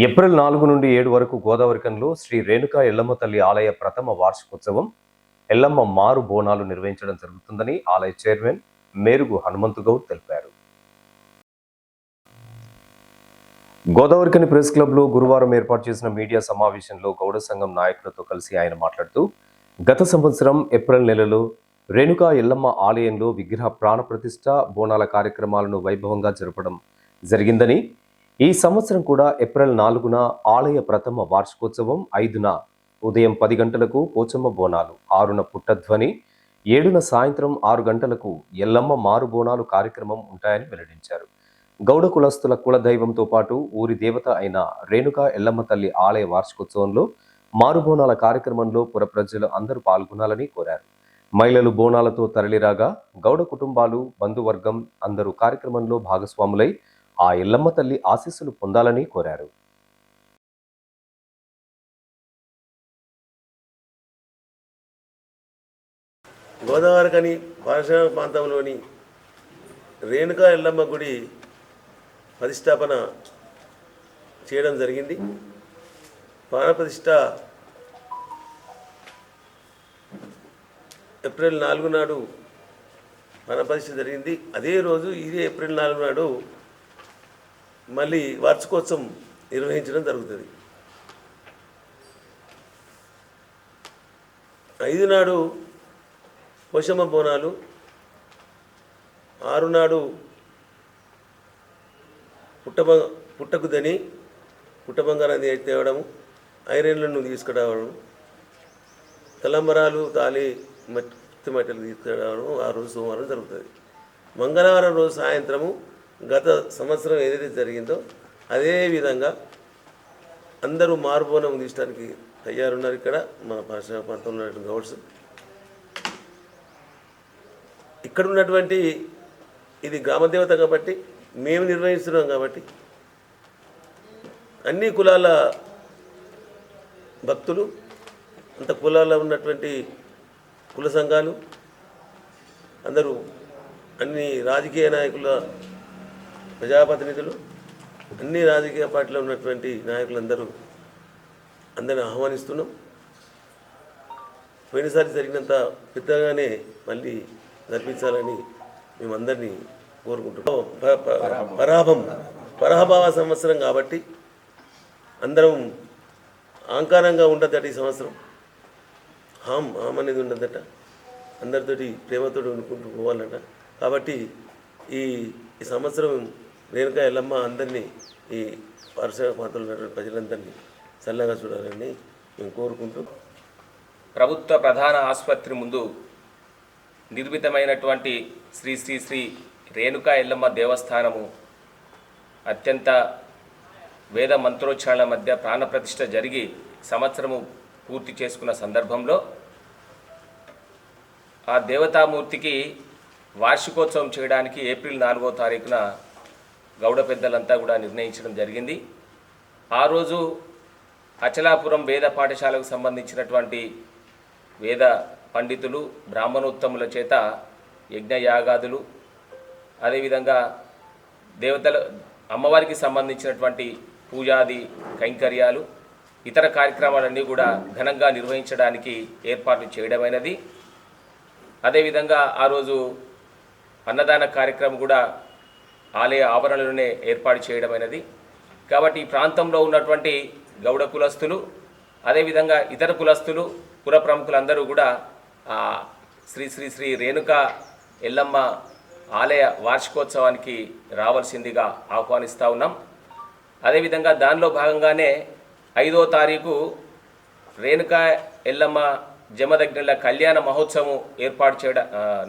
April 4 నుండి 7 వరకు గోదావరికంలో శ్రీ రేణుకా ఎల్లమ్మ తల్లి ఆలయ ప్రథమ వార్షికోత్సవం ఎల్లమ్మ మారు బోనాలు నిర్వహించడం జరుగుతుందని ఆలయ చైర్మన్ మేరుగు హనుమంతు గౌడ్ తెలిపారు. గోదావరికని ప్రెస్ క్లబ్లో గురువారం ఏర్పాటు చేసిన మీడియా సమావేశంలో గౌడ సంఘం నాయకులతో కలిసి ఆయన మాట్లాడుతూ, గత సంవత్సరం ఏప్రిల్ నెలలో రేణుకా ఎల్లమ్మ ఆలయంలో విగ్రహ ప్రాణప్రతిష్ఠ బోనాల కార్యక్రమాలను వైభవంగా జరపడం జరిగిందని, ఈ సంవత్సరం కూడా ఏప్రిల్ 4న ఆలయ ప్రథమ వార్షికోత్సవం, 5న ఉదయం 10 గంటలకు పోచమ్మ బోనాలు, 6న పుట్టధ్వని, 7న సాయంత్రం 6 గంటలకు ఎల్లమ్మ మారు బోనాలు కార్యక్రమం ఉంటాయని వెల్లడించారు. గౌడ కులస్తుల కులదైవంతో పాటు ఊరి దేవత అయిన రేణుకా ఎల్లమ్మ తల్లి ఆలయ వార్షికోత్సవంలో మారుబోనాల కార్యక్రమంలో పుర ప్రజలు అందరూ పాల్గొనాలని కోరారు. మహిళలు బోనాలతో తరలిరాగా గౌడ కుటుంబాలు, బంధువర్గం అందరూ కార్యక్రమంలో భాగస్వాములై ఆ ఎల్లమ్మ తల్లి ఆశీస్సులు పొందాలని కోరారు. గోదావరికని పారిశ్రామిక ప్రాంతంలోని రేణుకా ఎల్లమ్మ గుడి ప్రతిష్టాపన చేయడం జరిగింది. ప్రాణప్రతిష్ఠ ఏప్రిల్ 4 నాడు ప్రాణప్రతిష్ఠ జరిగింది. అదే రోజు ఇదే ఏప్రిల్ 4 నాడు మళ్ళీ వార్షికోత్సవం నిర్వహించడం జరుగుతుంది. 5 నాడు పోషమ్మ బోనాలు, 6 నాడు పుట్టకుదని పుట్టబంగారాన్ని తేవడము, ఐరన్లను తీసుకురావడం, తలంబరాలు తాలి మట్టలు తీసుకురావడం ఆ రోజు సోమవారం జరుగుతుంది. మంగళవారం రోజు సాయంత్రము గత సంవత్సరం ఏదైతే జరిగిందో అదే విధంగా అందరూ మారుబోనం తీయడానికి తయారున్నారు. ఇక్కడ మన పారిశ్రామిక ప్రాంతంలో ఉన్నటువంటి గౌడ్స్ ఇక్కడ ఉన్నటువంటి ఇది గ్రామదేవత కాబట్టి మేము నిర్వహిస్తున్నాం కాబట్టి అన్ని కులాల భక్తులు, అంత కులాల్లో ఉన్నటువంటి కుల సంఘాలు అందరూ, అన్ని రాజకీయ నాయకుల ప్రజాప్రతినిధులు, అన్ని రాజకీయ పార్టీలో ఉన్నటువంటి నాయకులందరూ అందరిని ఆహ్వానిస్తున్నాం. పోయినసారి జరిగినంత పెద్దగానే మళ్ళీ జరిపించాలని మేమందరినీ కోరుకుంటున్నాం. పరాభవ సంవత్సరం కాబట్టి అందరం అహంకారంగా ఉండదట. ఈ సంవత్సరం హామ్ అనేది ఉండదట. అందరితోటి ప్రేమతో అనుకుంటూ పోవాలట. కాబట్టి ఈ సంవత్సరం రేణుకా ఎల్లమ్మ అందరినీ, ఈ పారిశ్రామిక ప్రాంతంలో ఉన్నటువంటి ప్రజలందరినీ చల్లగా చూడాలని మేము కోరుకుంటూ, ప్రభుత్వ ప్రధాన ఆసుపత్రి ముందు నిర్మితమైనటువంటి శ్రీ శ్రీ శ్రీ రేణుకా ఎల్లమ్మ దేవస్థానము అత్యంత వేద మంత్రోచ్చారణల మధ్య ప్రాణప్రతిష్ఠ జరిగి సంవత్సరము పూర్తి చేసుకున్న సందర్భంలో ఆ దేవతామూర్తికి వార్షికోత్సవం చేయడానికి ఏప్రిల్ 4వ తారీఖున గౌడ పెద్దలంతా కూడా నిర్ణయించడం జరిగింది. ఆ రోజు అచలాపురం వేద పాఠశాలకు సంబంధించినటువంటి వేద పండితులు, బ్రాహ్మణోత్తముల చేత యజ్ఞయాగాదులు, అదేవిధంగా దేవతల అమ్మవారికి సంబంధించినటువంటి పూజాది కైంకర్యాలు, ఇతర కార్యక్రమాలన్నీ కూడా ఘనంగా నిర్వహించడానికి ఏర్పాట్లు చేయడమైనది. అదేవిధంగా ఆ రోజు అన్నదాన కార్యక్రమం కూడా ఆలయ ఆవరణలోనే ఏర్పాటు చేయడమైనది. కాబట్టి ఈ ప్రాంతంలో ఉన్నటువంటి గౌడ కులస్తులు, అదేవిధంగా ఇతర కులస్తులు, పుర ప్రముఖులందరూ కూడా శ్రీ శ్రీ శ్రీ రేణుకా ఎల్లమ్మ ఆలయ వార్షికోత్సవానికి రావాల్సిందిగా ఆహ్వానిస్తూ ఉన్నాం. అదేవిధంగా దానిలో భాగంగానే 5వ తారీఖు రేణుకా ఎల్లమ్మ జమదగ్నుల కళ్యాణ మహోత్సవం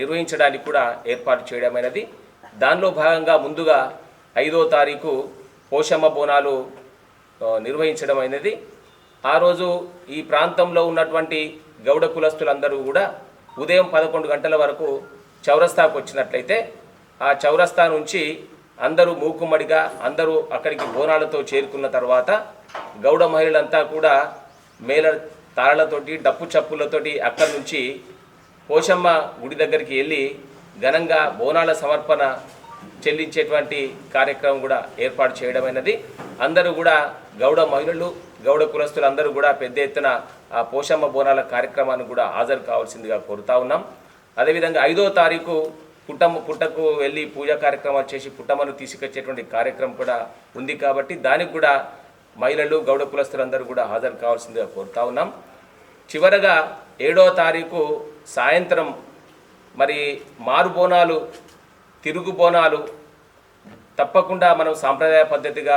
నిర్వహించడానికి కూడా ఏర్పాటు చేయడమైనది. దానిలో భాగంగా ముందుగా 5వ తారీఖు పోషమ్మ బోనాలు నిర్వహించడం అయినది. ఆ రోజు ఈ ప్రాంతంలో ఉన్నటువంటి గౌడ కులస్తులందరూ కూడా ఉదయం 11 గంటల వరకు చౌరస్తాకు వచ్చినట్లయితే ఆ చౌరస్తా నుంచి అందరూ మూకుమ్మడిగా అందరూ అక్కడికి బోనాలతో చేరుకున్న తర్వాత గౌడ మహిళలంతా కూడా మేళ తాళలతోటి, డప్పు చప్పులతోటి అక్కడి నుంచి పోషమ్మ గుడి దగ్గరికి వెళ్ళి ఘనంగా బోనాల సమర్పణ చెల్లించేటువంటి కార్యక్రమం కూడా ఏర్పాటు చేయడమైనది. అందరూ కూడా గౌడ మహిళలు, గౌడ కులస్తులు అందరూ కూడా పెద్ద ఎత్తున ఆ పోషమ్మ బోనాల కార్యక్రమాన్ని కూడా హాజరు కావాల్సిందిగా కోరుతా ఉన్నాం. అదేవిధంగా 5వ తారీఖు పుట్టకు వెళ్ళి పూజా కార్యక్రమాలు చేసి పుట్టమ్మను తీసుకొచ్చేటువంటి కార్యక్రమం కూడా ఉంది కాబట్టి దానికి కూడా మహిళలు, గౌడ కులస్తులందరూ కూడా హాజరు కావాల్సిందిగా కోరుతా ఉన్నాం. చివరగా 7వ తారీఖు సాయంత్రం మరి మారు బోనాలు, తిరుగు బోనాలు తప్పకుండా మనం సాంప్రదాయ పద్ధతిగా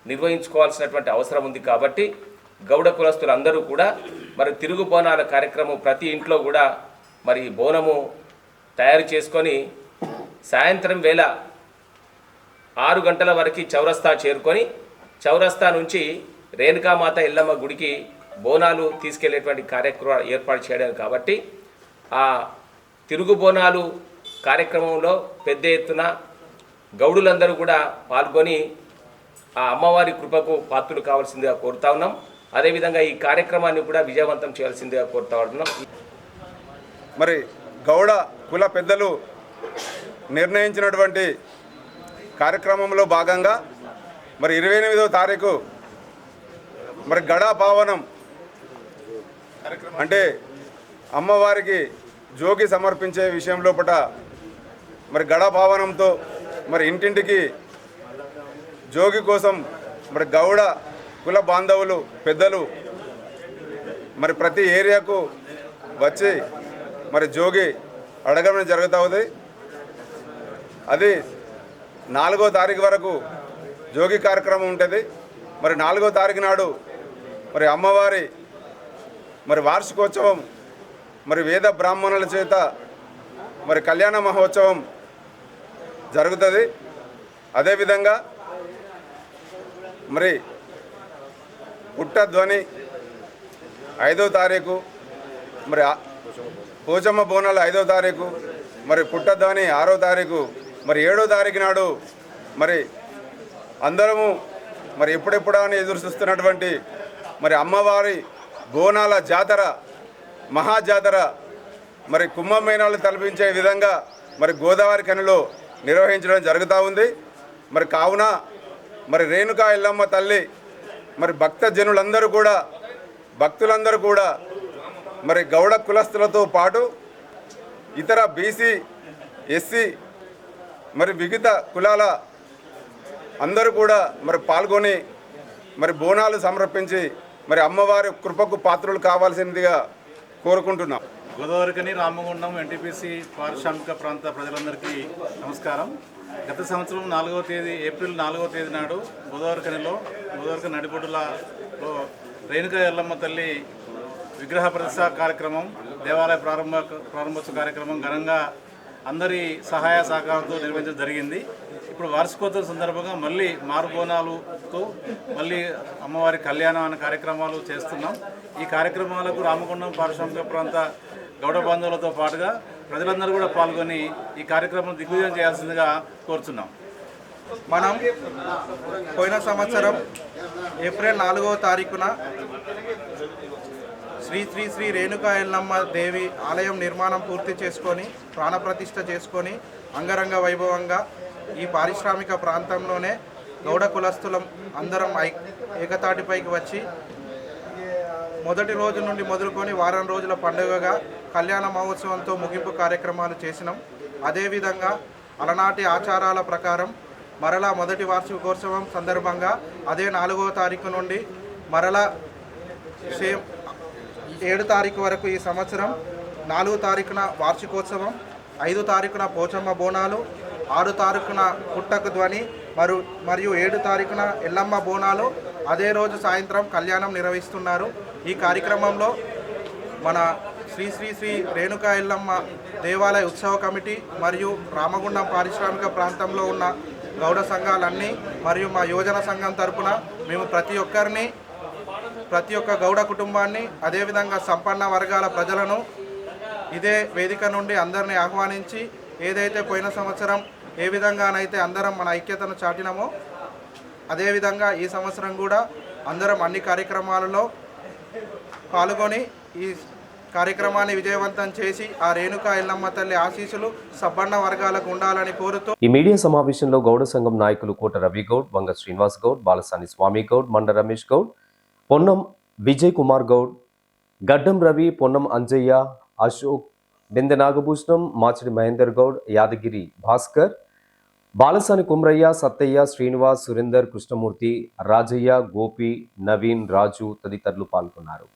నిర్వహించుకోవాల్సినటువంటి అవసరం ఉంది కాబట్టి గౌడ కులస్తులు అందరూ కూడా మరి తిరుగు బోనాల కార్యక్రమం ప్రతి ఇంట్లో కూడా మరి బోనము తయారు చేసుకొని సాయంత్రం వేళ 6 గంటల వరకు చౌరస్తా చేరుకొని చౌరస్తా నుంచి రేణుకామాత ఎల్లమ్మ గుడికి బోనాలు తీసుకెళ్లేటువంటి కార్యక్రమం ఏర్పాటు చేయడం కాబట్టి ఆ తిరుగు బోనాలు కార్యక్రమంలో పెద్ద ఎత్తున గౌడులందరూ కూడా పాల్గొని ఆ అమ్మవారి కృపకు పాత్రులు కావాల్సిందిగా కోరుతా ఉన్నాం. అదేవిధంగా ఈ కార్యక్రమాన్ని కూడా విజయవంతం చేయాల్సిందిగా కోరుతా ఉన్నాం. మరి గౌడ కుల పెద్దలు నిర్ణయించినటువంటి కార్యక్రమంలో భాగంగా మరి 28వ తారీఖు మరి గడా పావనం అంటే అమ్మవారికి జోగి సమర్పించే విషయం లోపల మరి గడా పావనంతో మరి ఇంటింటికి జోగి కోసం మరి గౌడ కుల బాంధవులు పెద్దలు మరి ప్రతి ఏరియాకు వచ్చి మరి జోగి అడగడం జరుగుతుంది. అది 4వ తారీఖు వరకు జోగి కార్యక్రమం ఉంటుంది. మరి 4వ తారీఖు నాడు మరి అమ్మవారి మరి వార్షికోత్సవం మరి వేద బ్రాహ్మణుల చేత మరి కళ్యాణ మహోత్సవం జరుగుతుంది. అదేవిధంగా మరి పుట్టధ్వని 5వ తారీఖు, మరి పోచమ్మ బోనాలు 5వ తారీఖు, మరి పుట్టధ్వని 6వ తారీఖు, మరి 7వ తారీఖు నాడు మరి అందరము మరి ఎప్పుడెప్పుడా అని ఎదురు చూస్తున్నటువంటి మరి అమ్మవారి బోనాల జాతర, మహాజాతర మరి కుంభమేళాలు తలపించే విధంగా మరి గోదావరి ఖనిలో నిర్వహించడం జరుగుతూ ఉంది. మరి కావున మరి రేణుకా ఎల్లమ్మ తల్లి మరి భక్తజనులందరూ కూడా భక్తులందరూ కూడా మరి గౌడ కులస్తులతో పాటు ఇతర బీసీ, ఎస్సీ మరి వివిధ కులాల అందరూ కూడా మరి పాల్గొని మరి బోనాలు సమర్పించి మరి అమ్మవారి కృపకు పాత్రలు కావాల్సిందిగా కోరుకుంటున్నాం. గోదావరికని రామగుండం ఎన్టీపీసీ పారిశ్రామిక ప్రాంత ప్రజలందరికీ నమస్కారం. గత సంవత్సరం ఏప్రిల్ 4వ తేదీ నాడు గోదావరికని నడిబొడ్డులో రేణుకా ఎల్లమ్మ తల్లి విగ్రహ ప్రతిష్ఠా కార్యక్రమం, దేవాలయ ప్రారంభోత్సవ కార్యక్రమం ఘనంగా అందరి సహాయ సహకారంతో నిర్వహించడం జరిగింది. ఇప్పుడు వార్షికోత్సవం సందర్భంగా మళ్ళీ మారుబోనాలతో మళ్ళీ అమ్మవారి కళ్యాణం అనే కార్యక్రమాలు చేస్తున్నాం. ఈ కార్యక్రమాలకు రామగుండం పారిశ్రామిక ప్రాంత గౌడ బాంధవులతో పాటుగా ప్రజలందరూ కూడా పాల్గొని ఈ కార్యక్రమం దిగ్విజయం చేయాల్సిందిగా కోరుతున్నాం. మనం పోయిన సంవత్సరం ఏప్రిల్ 4వ తారీఖున శ్రీ శ్రీ శ్రీ రేణుకా ఎల్లమ్మ దేవి ఆలయం నిర్మాణం పూర్తి చేసుకొని ప్రాణప్రతిష్ఠ చేసుకొని అంగరంగ వైభవంగా ఈ పారిశ్రామిక ప్రాంతంలోనే గౌడ కులస్తులం అందరం ఏకతాటిపైకి వచ్చి మొదటి రోజు నుండి మొదలుకొని వారం రోజుల పండుగగా కళ్యాణ మహోత్సవంతో ముగింపు కార్యక్రమాలు చేసినాం. అదేవిధంగా అలనాటి ఆచారాల ప్రకారం మరలా మొదటి వార్షికోత్సవం సందర్భంగా అదే 4వ తారీఖు నుండి మరలా సేమ్ 7 తారీఖు వరకు ఈ సంవత్సరం 4వ తారీఖున వార్షికోత్సవం, 5వ తారీఖున పోచమ్మ బోనాలు, 6వ తారీఖున పుట్టకు ధ్వని మరియు 7వ తారీఖున ఎల్లమ్మ బోనాలు అదే రోజు సాయంత్రం కళ్యాణం నిర్వహిస్తున్నారు. ఈ కార్యక్రమంలో మన శ్రీ శ్రీ శ్రీ రేణుకా ఎల్లమ్మ దేవాలయ ఉత్సవ కమిటీ మరియు రామగుండం పారిశ్రామిక ప్రాంతంలో ఉన్న గౌడ సంఘాలన్నీ మరియు మా యువజన సంఘం తరపున మేము ప్రతి ఒక్క గౌడ కుటుంబాన్ని అదేవిధంగా సంపన్న వర్గాల ప్రజలను ఇదే వేదిక నుండి అందరినీ ఆహ్వానించి ఏదైతే పోయిన సంవత్సరం ఏ విధంగానైతే అందరం మన ఐక్యతను చాటినామో అదేవిధంగా ఈ సంవత్సరం కూడా అందరం అన్ని కార్యక్రమాలలో పాల్గొని ఈ కార్యక్రమాన్ని విజయవంతం చేసి ఆ రేణుకా ఎల్లమ్మ తల్లి ఆశీస్సులు సబ్బన్న వర్గాలకు ఉండాలని కోరుతూ ఈ మీడియా సమావేశంలో గౌడ సంఘం నాయకులు కోట రవి గౌడ్, వంగ శ్రీనివాస్ గౌడ్, బాలసాని స్వామి గౌడ్, మండ రమేష్ గౌడ్, పొన్నం విజయ్ కుమార్ గౌడ్, గడ్డం రవి, పొన్నం అంజయ్య, అశోక్, బెందె నాగభూషణం, మాచిడి మహేందర్ గౌడ్, యాదగిరి భాస్కర్, బాలసాని కుమ్రయ్య, సత్తయ్య, శ్రీనివాస్, సురేందర్, కృష్ణమూర్తి, రాజయ్య, గోపి, నవీన్, రాజు తదితరులు పాల్గొన్నారు.